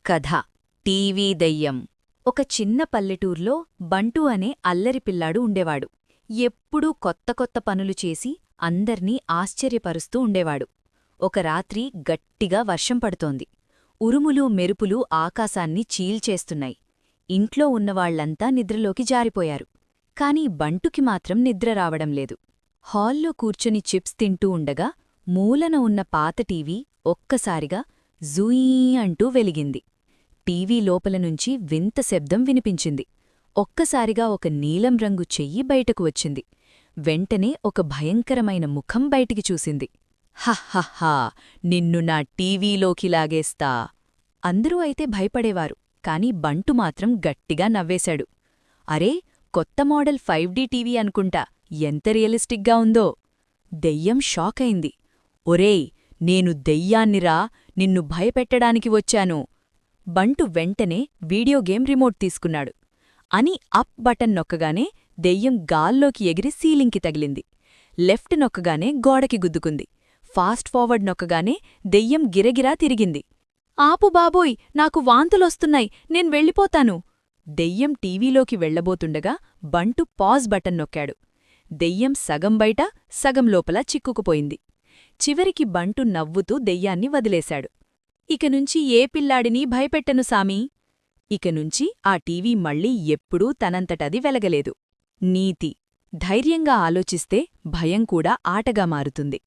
కథ టీవీ దెయ్యం. ఒక చిన్న పల్లెటూర్లో బంటు అనే అల్లరి పిల్లాడు ఉండేవాడు. ఎప్పుడూ కొత్త కొత్త పనులు చేసి అందర్నీ ఆశ్చర్యపరుస్తూ ఉండేవాడు. ఒక రాత్రి గట్టిగా వర్షం పడుతోంది. ఉరుములు మెరుపులు ఆకాశాన్ని చీల్చేస్తున్నాయి. ఇంట్లో ఉన్నవాళ్లంతా నిద్రలోకి జారిపోయారు. కాని బంటుకి మాత్రం నిద్ర రావడం లేదు. హాల్లో కూర్చుని చిప్స్ తింటూ ఉండగా మూలన ఉన్న పాత టీవీ ఒక్కసారిగా జూయీ అంటూ వెలిగింది. టీవీ లోపలనుంచి వింత శబ్దం వినిపించింది. ఒక్కసారిగా ఒక నీలం రంగు చెయ్యి బయటకు వచ్చింది. వెంటనే ఒక భయంకరమైన ముఖం బయటికి చూసింది. హహ్హహ్హా, నిన్ను నా టీవీలోకి లాగేస్తా. అందరూ అయితే భయపడేవారు, కాని బంటు మాత్రం గట్టిగా నవ్వేశాడు. అరే, కొత్త మోడల్ 5D టీవీ అనుకుంటా, ఎంత రియలిస్టిక్గా ఉందో. దెయ్యం షాకైంది. ఒరేయ్, నేను దెయ్యాన్నిరా, నిన్ను భయపెట్టడానికి వచ్చాను. బంటు వెంటనే వీడియో గేమ్ రిమోట్ తీసుకున్నాడు. అని అప్ బటన్ నొక్కగానే దెయ్యం గాల్లోకి ఎగిరి సీలింగ్కి తగిలింది. లెఫ్ట్ నొక్కగానే గోడకి గుద్దుకుంది. ఫాస్ట్ ఫార్వర్డ్ నొక్కగానే దెయ్యం గిరగిరా తిరిగింది. ఆపు బాబోయ్, నాకు వాంతులొస్తున్నాయి, నేను వెళ్ళిపోతాను. దెయ్యం టీవీలోకి వెళ్లబోతుండగా బంటు పాజ్ బటన్ నొక్కాడు. దెయ్యం సగం బయట సగం లోపల చిక్కుకుపోయింది. చివరికి బంటు నవ్వుతూ దెయ్యాన్ని వదిలేశాడు. ఇకనుంచి ఏ పిల్లాడినీ భయపెట్టను సామీ. ఇకనుంచి ఆ టీవీ మళ్ళీ ఎప్పుడూ తనంతటది వెలగలేదు. నీతి: ధైర్యంగా ఆలోచిస్తే భయం కూడా ఆటగా మారుతుంది.